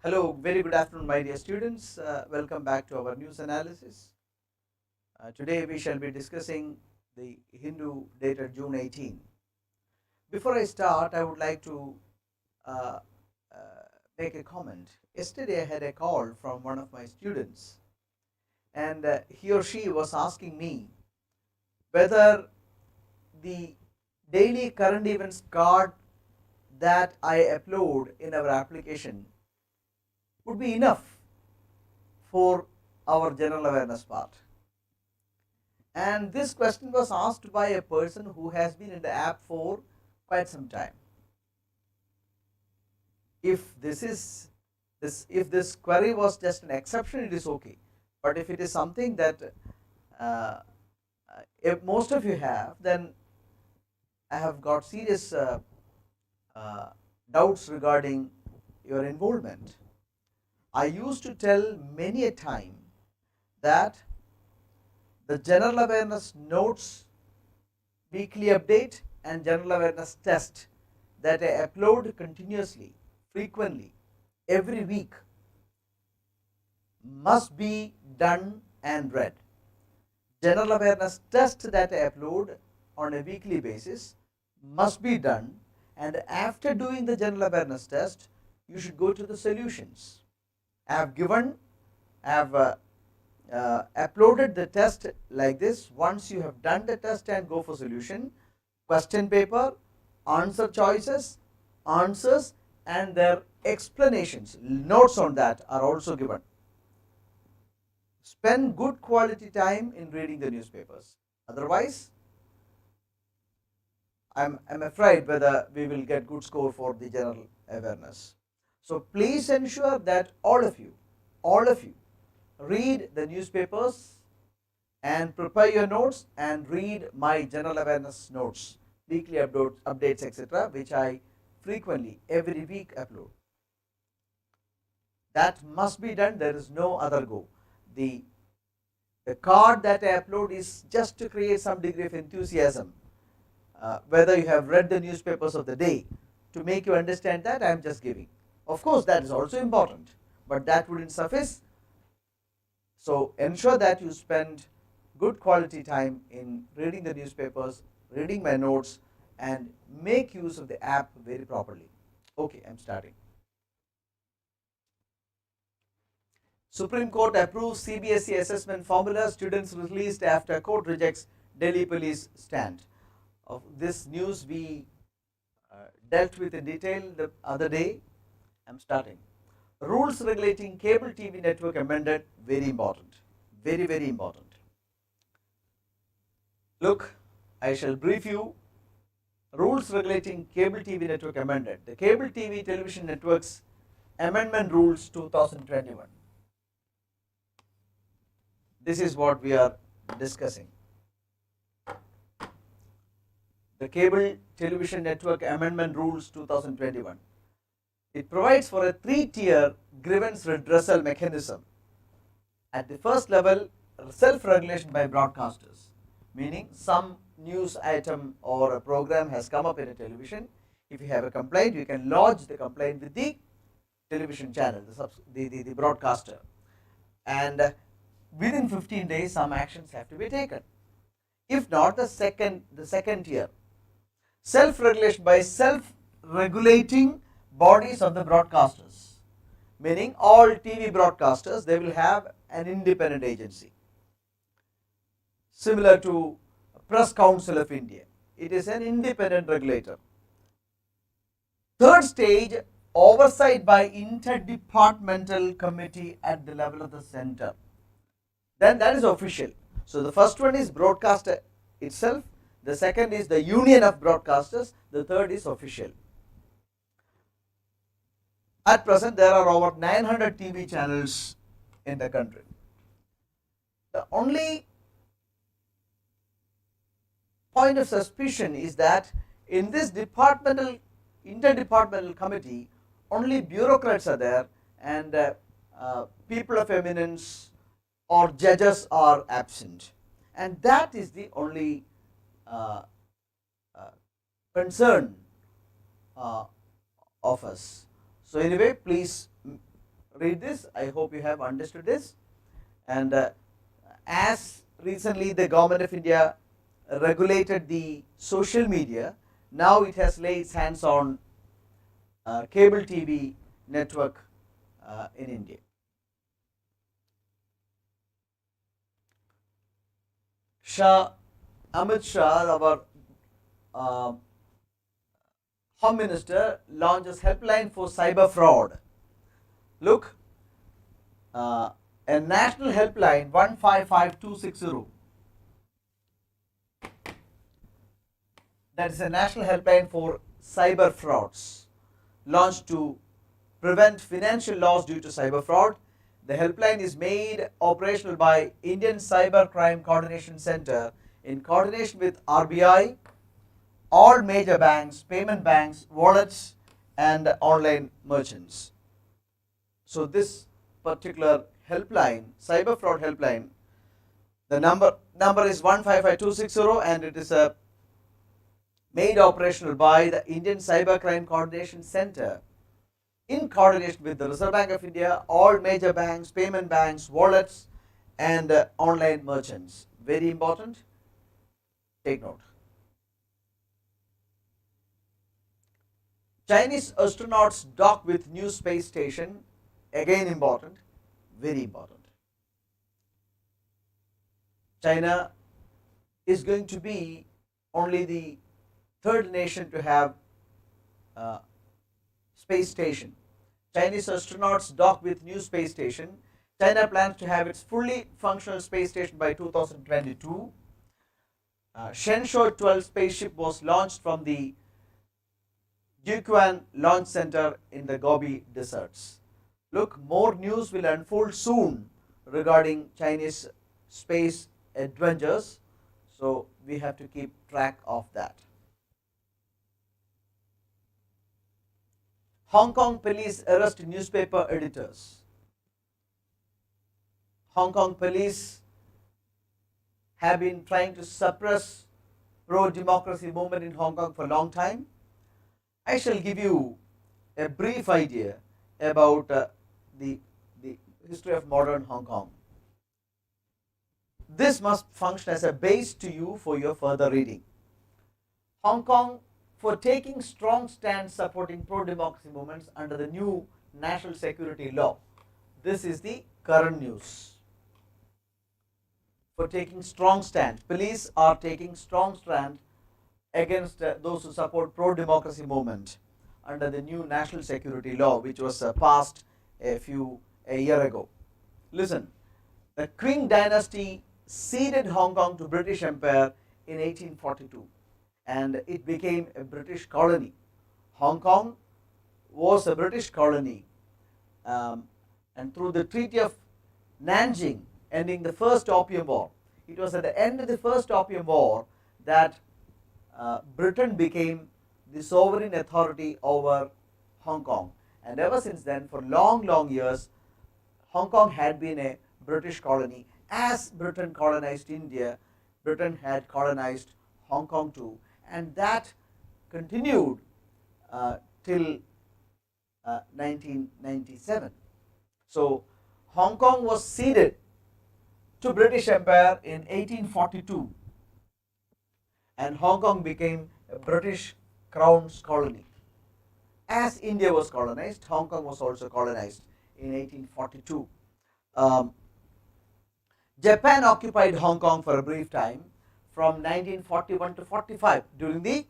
Hello, very good afternoon, my dear students. Welcome back to our news analysis. Today we shall be discussing the Hindu dated June 18. Before I start, I would like to uh, uh, make a comment. Yesterday I had a call from one of my students, and he or she was asking me whether the daily current events card that I upload in our application would be enough for our general awareness part. And this question was asked by a person who has been in the app for quite some time. If this query was just an exception, it is okay. But if it is something that if most of you have, then I have got serious uh, doubts regarding your involvement. I used to tell many a time that the general awareness notes weekly update and general awareness test that I upload continuously, frequently, every week must be done and read. General awareness test that I upload on a weekly basis must be done, and after doing the general awareness test, you should go to the solutions. I have uploaded the test like this. Once you have done the test and go for solution, question paper, answer choices, answers and their explanations, notes on that are also given. Spend good quality time in reading the newspapers. Otherwise, I'm afraid whether we will get good score for the general awareness. So please ensure that all of you read the newspapers and prepare your notes and read my general awareness notes, weekly updates, etc., which I frequently every week upload. That must be done. There is no other go. The card that I upload is just to create some degree of enthusiasm. Whether you have read the newspapers of the day, to make you understand that I am just giving. Of course, that is also important, but that wouldn't suffice. So ensure that you spend good quality time in reading the newspapers, reading my notes, and make use of the app very properly. Okay, I'm starting. Supreme Court approves CBSE assessment formula, students released after court rejects Delhi police stand. Of this news we dealt with in detail the other day. I'm starting. Rules regulating cable TV network amended, very important, very, very important. Look, I shall brief you. Rules regulating cable TV network amended. The Cable TV Television Networks Amendment Rules 2021. This is what we are discussing. The Cable Television Network Amendment Rules 2021. It provides for a 3-tier grievance redressal mechanism. At the first level, self-regulation by broadcasters, meaning some news item or a program has come up in a television. If you have a complaint, you can lodge the complaint with the television channel, the broadcaster, and within 15 days some actions have to be taken. If not, the second tier, self-regulation by self-regulating bodies of the broadcasters, meaning all TV broadcasters, they will have an independent agency similar to Press Council of India. It is an independent regulator. Third stage, oversight by interdepartmental committee at the level of the center. Then that is official. So the first one is broadcaster itself, the second is the union of broadcasters, the third is official. At present, there are over 900 TV channels in the country. The only point of suspicion is that in this interdepartmental committee, only bureaucrats are there, and people of eminence or judges are absent, and that is the only concern of us. So anyway, please read this. I hope you have understood this. And as recently the government of India regulated the social media, now it has laid its hands on cable TV network in India. Amit Shah, our Home Minister, launches helpline for cyber fraud. Look, a national helpline 155260. That is a national helpline for cyber frauds, launched to prevent financial loss due to cyber fraud. The helpline is made operational by Indian Cyber Crime Coordination Center in coordination with RBI, all major banks, payment banks, wallets, and online merchants. So this particular helpline, cyber fraud helpline, the number is 155260, and it is made operational by the Indian Cyber Crime Coordination Center in coordination with the Reserve Bank of India, all major banks, payment banks, wallets, and online merchants. Very important. Take note. Chinese astronauts dock with new space station. Again important. Very important. China is going to be only the third nation to have space station. Chinese astronauts dock with new space station. China plans to have its fully functional space station by 2022. Shenzhou 12 spaceship was launched from the Jiuquan Launch Center in the Gobi Deserts. Look, more news will unfold soon regarding Chinese space adventures, so we have to keep track of that. Hong Kong police arrest newspaper editors. Hong Kong police have been trying to suppress pro-democracy movement in Hong Kong for a long time. I shall give you a brief idea about the history of modern Hong Kong. This must function as a base to you for your further reading. Hong Kong, for taking strong stance supporting pro-democracy movements under the new national security law. This is the current news. For taking strong stand, police are taking strong stand against those who support pro-democracy movement under the new national security law, which was passed a year ago. Listen, the Qing dynasty ceded Hong Kong to British Empire in 1842, and it became a British colony. Hong Kong was a British colony, and through the Treaty of Nanjing, ending the First Opium War, it was at the end of the First Opium War that Britain became the sovereign authority over Hong Kong, and ever since then, for long years, Hong Kong had been a British colony. As Britain colonized India, Britain had colonized Hong Kong too, and that continued till 1997. So Hong Kong was ceded to British Empire in 1842, and Hong Kong became a British Crown's colony. As India was colonized, Hong Kong was also colonized in 1842. Japan occupied Hong Kong for a brief time from 1941 to 45 during the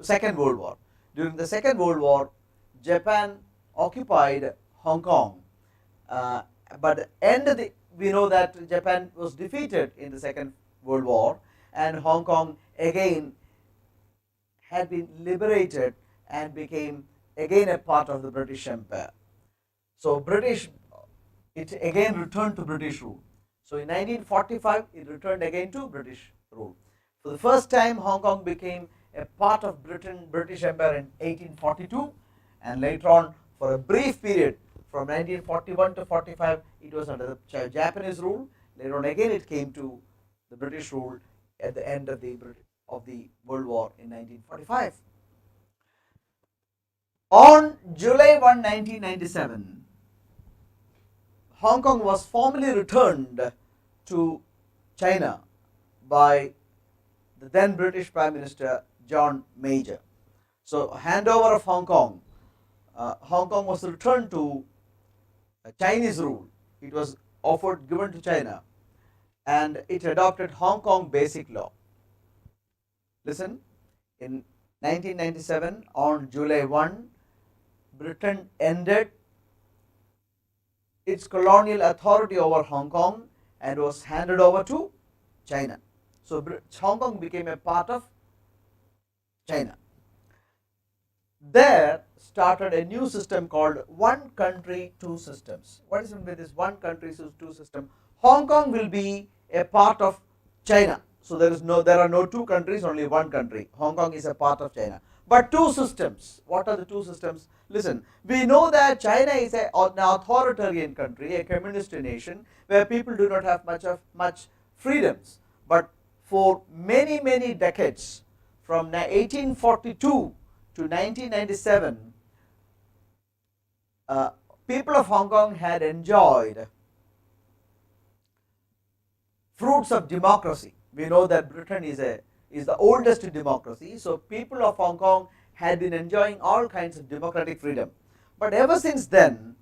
Second World War. During the Second World War, Japan occupied Hong Kong, but we know that Japan was defeated in the Second World War, and Hong Kong again had been liberated and became again a part of the British Empire. So it again returned to British rule. So in 1945, it returned again to British rule. For the first time, Hong Kong became a part of British Empire in 1842, and later on, for a brief period from 1941 to 45, it was under the Japanese rule. Later on, again, it came to the British rule at the end of the World War in 1945. On July 1, 1997, Hong Kong was formally returned to China by the then British Prime Minister John Major. So, handover of Hong Kong was returned to Chinese rule. It was given to China, and it adopted Hong Kong Basic Law. Listen, in 1997 on July 1, Britain ended its colonial authority over Hong Kong and was handed over to China. So, Hong Kong became a part of China. There started a new system called one country, two systems. What is meant by this one country, two system? Hong Kong will be a part of China. So, there are no two countries, only one country. Hong Kong is a part of China. But two systems. What are the two systems? Listen, we know that China is an authoritarian country, a communist nation, where people do not have much freedoms. But for many decades, from 1842 to 1997, people of Hong Kong had enjoyed fruits of democracy. We know that Britain is the oldest democracy, so people of Hong Kong had been enjoying all kinds of democratic freedom. But ever since then,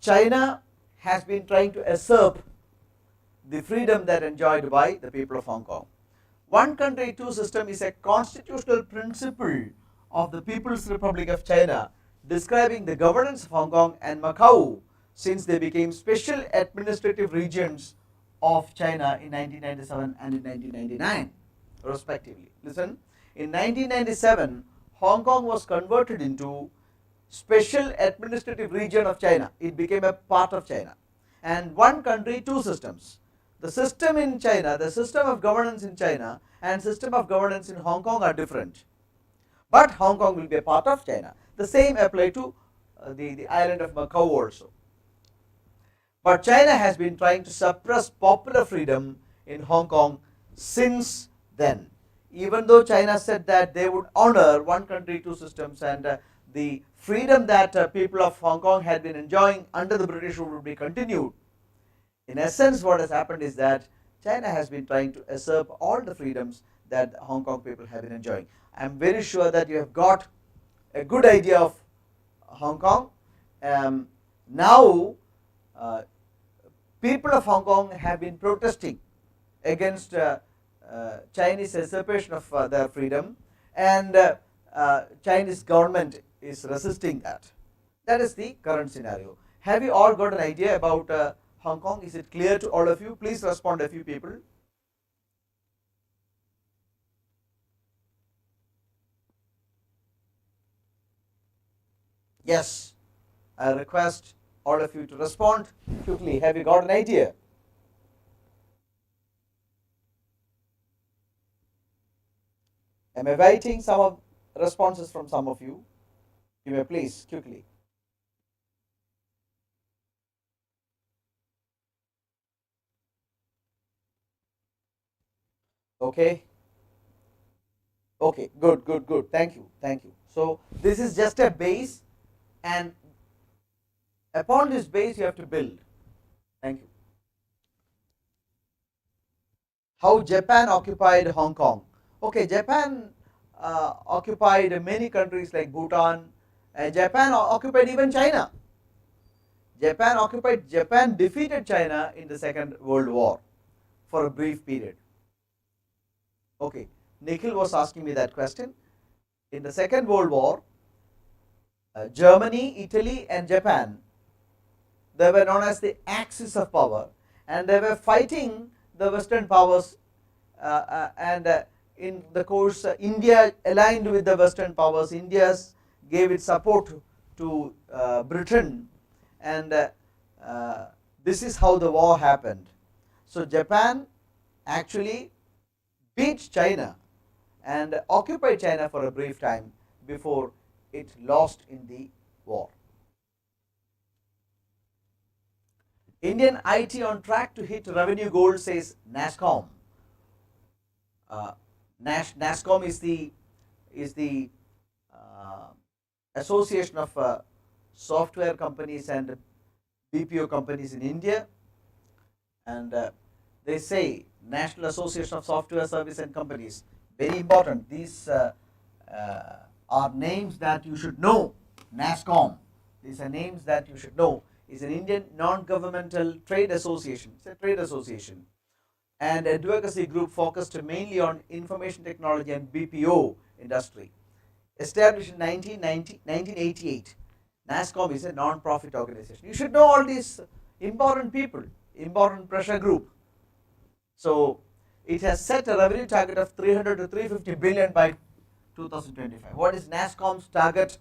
China has been trying to usurp the freedom that enjoyed by the people of Hong Kong. One country, two system is a constitutional principle of the People's Republic of China, describing the governance of Hong Kong and Macau since they became special administrative regions of China in 1997 and in 1999 respectively. Listen, in 1997 Hong Kong was converted into special administrative region of China. It became a part of China. And one country, two systems. The system in China, the system of governance in China and system of governance in Hong Kong are different. But Hong Kong will be a part of China. The same apply to the island of Macau also. But China has been trying to suppress popular freedom in Hong Kong since then. Even though China said that they would honor one country, two systems, and the freedom that people of Hong Kong had been enjoying under the British rule would be continued. In essence, what has happened is that China has been trying to usurp all the freedoms that the Hong Kong people have been enjoying. I am very sure that you have got a good idea of Hong Kong. Now, people of Hong Kong have been protesting against Chinese usurpation of their freedom, and Chinese government is resisting that. That is the current scenario. Have you all got an idea about Hong Kong? Is it clear to all of you? Please respond, a few people. Yes, I request all of you to respond quickly. Have you got an idea? Am I writing some of responses from some of you? You may please quickly. Okay. Okay, good. Thank you. So, this is just a base, and upon this base you have to build. Thank you. How Japan occupied Hong Kong. Okay, Japan occupied many countries like Bhutan, and Japan occupied even China. Japan defeated China in the Second World War for a brief period. Okay, Nikhil was asking me that question. In the Second World War, Germany, Italy and Japan, they were known as the axis of power, and they were fighting the Western powers, and in the course India aligned with the Western powers. India gave its support to Britain, and this is how the war happened. So, Japan actually beat China and occupied China for a brief time before it lost in the war. Indian IT on track to hit revenue goal, says NASSCOM. NASSCOM is the association of software companies and BPO companies in India, and they say National Association of Software Service and Companies, very important. These are names that you should know. NASSCOM, these are names that you should know. It's an Indian non-governmental trade association. It's a trade association and advocacy group focused mainly on information technology and BPO industry. Established in 1988, NASSCOM is a non-profit organization. You should know all these important people, important pressure group. So it has set a revenue target of 300 to 350 billion by 2025. What is NASSCOM's target,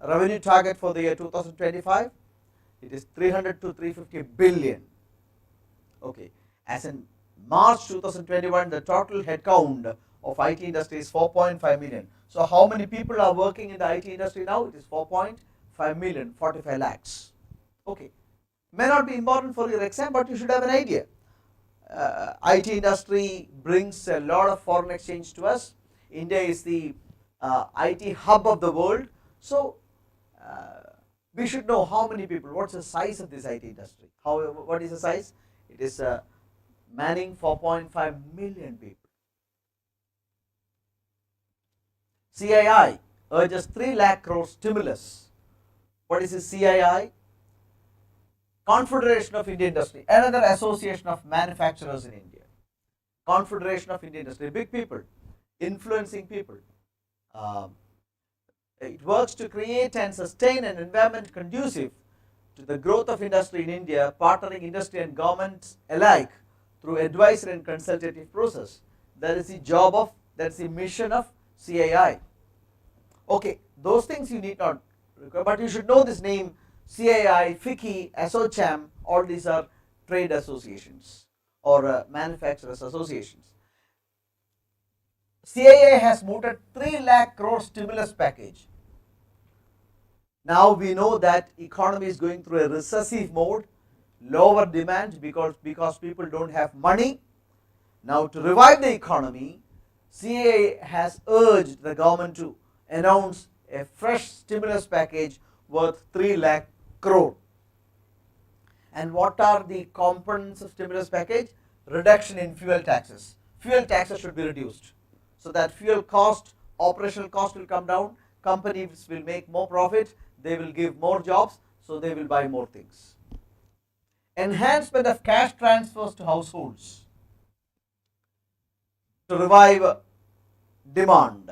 revenue target for the year 2025? It is 300 to 350 billion. Okay. As in March 2021, the total headcount of IT industry is 4.5 million. So how many people are working in the IT industry now? It is 4.5 million, 45 lakhs. Okay. May not be important for your exam, but you should have an idea. IT industry brings a lot of foreign exchange to us. India is the IT hub of the world. So we should know how many people, what's the size of this IT industry. What is the size? It is manning 4.5 million people. CII urges 3 lakh crore stimulus. What is the CII? Confederation of Indian Industry, another association of manufacturers in India. Confederation of Indian Industry, big people, influencing people. It works to create and sustain an environment conducive to the growth of industry in India, partnering industry and governments alike through advisory and consultative process. That is the job of, that's the mission of CII. Okay, those things you need not require, but you should know this name. CII, FICCI, ASSOCHAM, all these are trade associations or manufacturers associations. CII has mooted 3 lakh crore stimulus package. Now we know that economy is going through a recessive mode, lower demand because people don't have money. Now to revive the economy, CII has urged the government to announce a fresh stimulus package worth 3 lakh crore. And what are the components of stimulus package? Reduction in fuel taxes. Fuel taxes should be reduced so that fuel cost, operational cost will come down. Companies will make more profit. They will give more jobs, so they will buy more things. Enhancement of cash transfers to households to revive demand.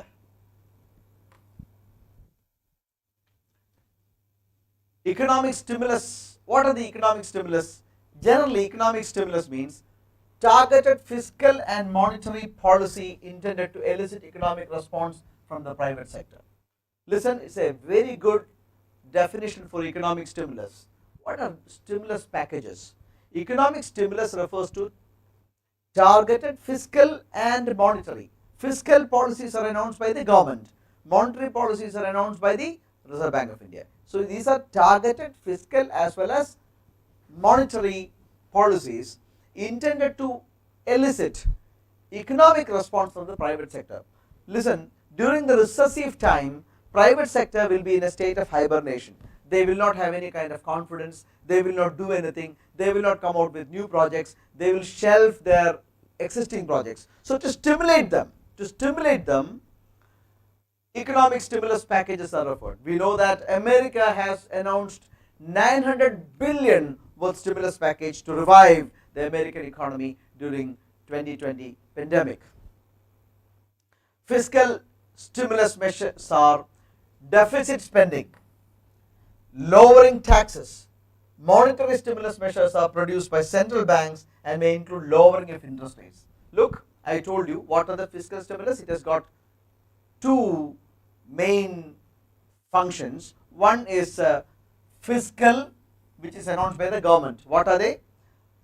Economic stimulus. What are the economic stimulus? Generally, economic stimulus means targeted fiscal and monetary policy intended to elicit economic response from the private sector. Listen, it's a very good definition for economic stimulus. What are stimulus packages? Economic stimulus refers to targeted fiscal and monetary. Fiscal policies are announced by the government. Monetary policies are announced by the Reserve Bank of India. So these are targeted fiscal as well as monetary policies intended to elicit economic response from the private sector. Listen, during the recessive time, private sector will be in a state of hibernation. They will not have any kind of confidence. They will not do anything. They will not come out with new projects. They will shelve their existing projects. So to stimulate them, economic stimulus packages are referred. We know that America has announced 900 billion worth stimulus package to revive the American economy during 2020 pandemic. Fiscal stimulus measures are deficit spending, lowering taxes. Monetary stimulus measures are produced by central banks and may include lowering of interest rates. Look, I told you what are the fiscal stimulus. It has got two main functions. One is fiscal, which is announced by the government. What are they?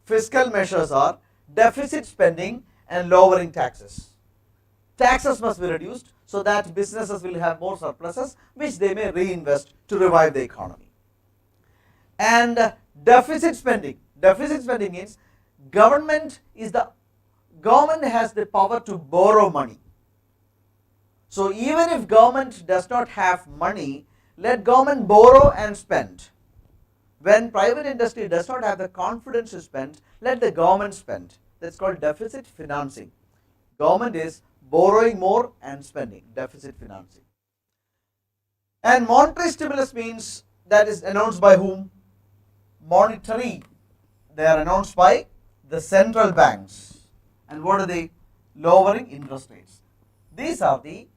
Fiscal measures are deficit spending and lowering taxes. Taxes must be reduced so that businesses will have more surpluses which they may reinvest to revive the economy. And deficit spending means government has the power to borrow money. So even if government does not have money, let government borrow and spend. When private industry does not have the confidence to spend, let the government spend. That's called deficit financing. Government is borrowing more and spending, deficit financing. And monetary stimulus means that is announced by whom? Monetary. They are announced by the central banks. And what are they? Lowering interest rates. These are the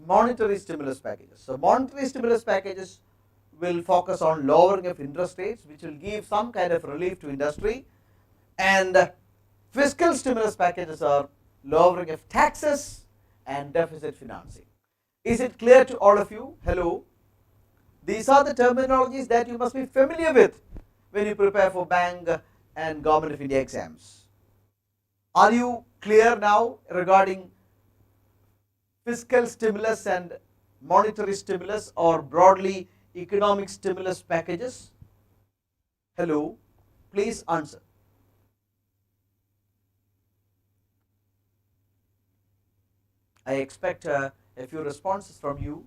monetary stimulus packages. So monetary stimulus packages will focus on lowering of interest rates, which will give some kind of relief to industry, and fiscal stimulus packages are lowering of taxes and deficit financing. Is it clear to all of you? Hello. These are the terminologies that you must be familiar with when you prepare for bank and Government of India exams. Are you clear now regarding fiscal stimulus and monetary stimulus, or broadly economic stimulus packages? Hello, please answer. I expect a few responses from you.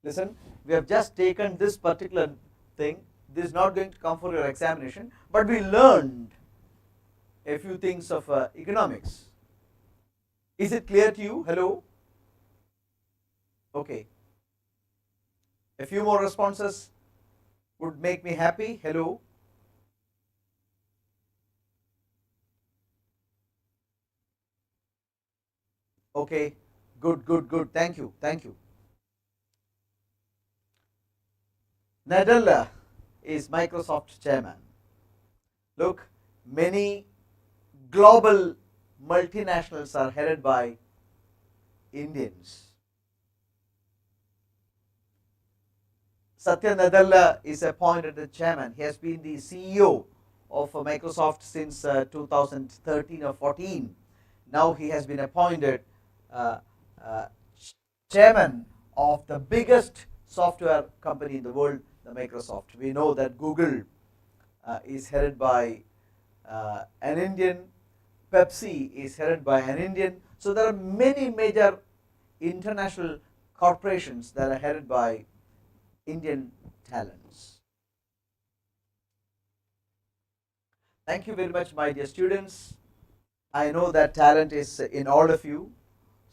Listen, we have just taken this particular thing. This is not going to come for your examination, but we learned a few things of economics. Is it clear to you? Hello? Okay. A few more responses would make me happy. Hello? Okay. Good, good, good. Thank you. Thank you. Nadella is Microsoft chairman. Look, many global multinationals are headed by Indians. Satya Nadella is appointed as chairman. He has been the CEO of Microsoft since 2013 or 14. Now he has been appointed chairman of the biggest software company in the world, the Microsoft. We know that Google is headed by an Indian. Pepsi is headed by an Indian. So there are many major international corporations that are headed by Indian talents. Thank you very much, my dear students. I know that talent is in all of you.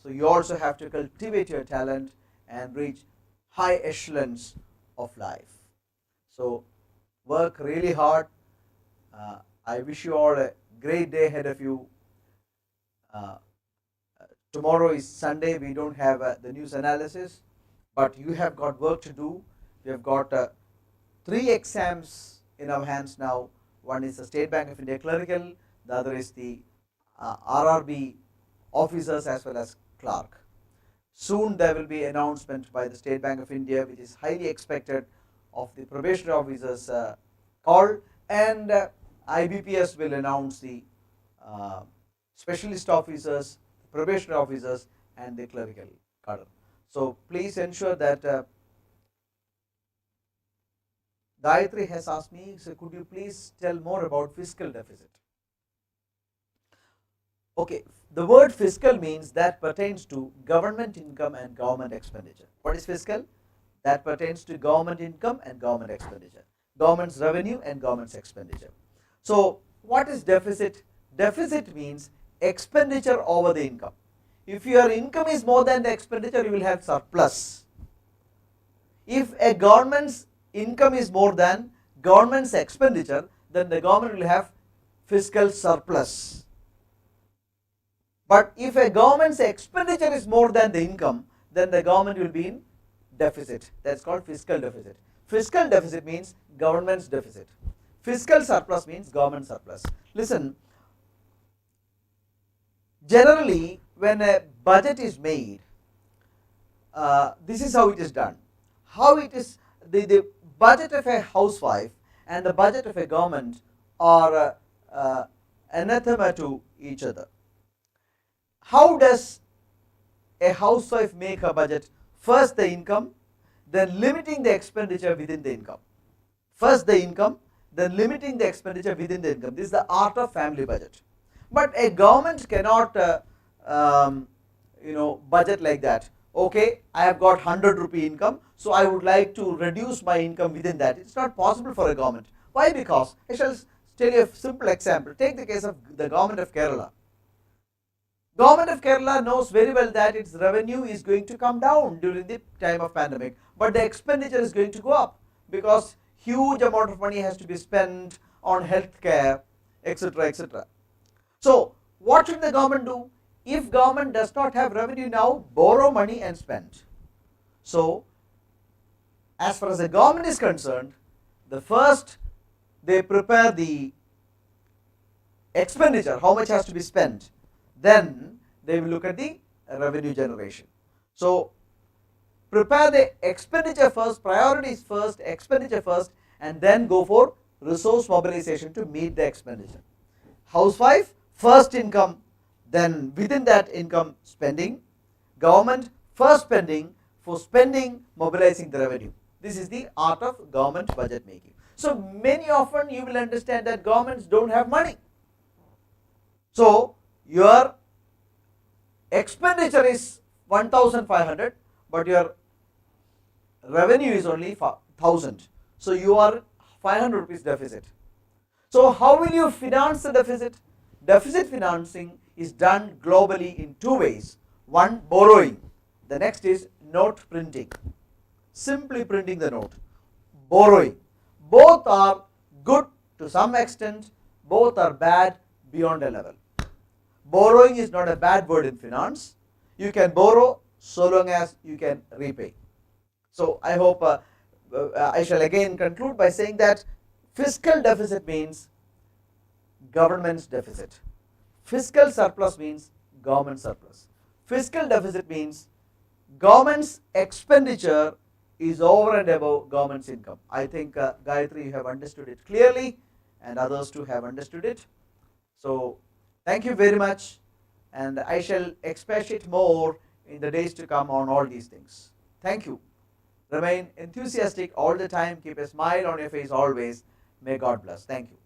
So you also have to cultivate your talent and reach high echelons of life. So work really hard. I wish you all a great day ahead of you. Tomorrow is Sunday. We don't have the news analysis, but you have got work to do. We have got 3 exams in our hands now. One is the State Bank of India clerical, the other is the RRB officers as well as clerk. Soon there will be announcement by the State Bank of India, which is highly expected, of the probationary officers call, and IBPS will announce the specialist officers, probationary officers, and the clerical cadre. So please ensure that Gayatri has asked me, so could you please tell more about fiscal deficit? Okay, the word fiscal means that pertains to government income and government expenditure. What is fiscal? That pertains to government income and government expenditure, government's revenue and government's expenditure. So what is deficit? Deficit means expenditure over the income. If your income is more than the expenditure, you will have surplus. If a government's income is more than government's expenditure, then the government will have fiscal surplus. But if a government's expenditure is more than the income, then the government will be in deficit. That's called fiscal deficit. Fiscal deficit means government's deficit. Fiscal surplus means government surplus. Listen, generally when a budget is made, this is how it is done. How it is, the budget of a housewife and the budget of a government are anathema to each other. How does a housewife make her budget? First the income, then limiting the expenditure within the income. First the income, then limiting the expenditure within the income. This is the art of family budget. But a government cannot budget like that. okay, I have got 100 rupee income, so I would like to reduce my income within that. It's not possible for a government. Why? Because I shall tell you a simple example. Take the case of the government of Kerala. Government of Kerala knows very well that its revenue is going to come down during the time of pandemic, but the expenditure is going to go up because huge amount of money has to be spent on healthcare, etc., etc. So what should the government do? If government does not have revenue now, borrow money and spend. So as far as the government is concerned, the first they prepare the expenditure, how much has to be spent, then they will look at the revenue generation. So prepare the expenditure first, priorities first, expenditure first, and then go for resource mobilization to meet the expenditure. Housewife, first income, then within that income spending. Government, first spending, for spending mobilizing the revenue. This is the art of government budget making. So many often you will understand that governments don't have money. So your expenditure is 1,500, but your revenue is only 1,000. So you are 500 rupees deficit. So how will you finance the deficit? Deficit financing is done globally in two ways. One, borrowing. The next is note printing. Simply printing the note. Borrowing. Both are good to some extent. Both are bad beyond a level. Borrowing is not a bad word in finance. You can borrow so long as you can repay. So I hope I shall again conclude by saying that fiscal deficit means government's deficit. Fiscal surplus means government surplus. Fiscal deficit means government's expenditure is over and above government's income. I think Gayatri, you have understood it clearly, and others too have understood it. So thank you very much, and I shall expatiate more in the days to come on all these things. Thank you. Remain enthusiastic all the time. Keep a smile on your face always. May God bless. Thank you.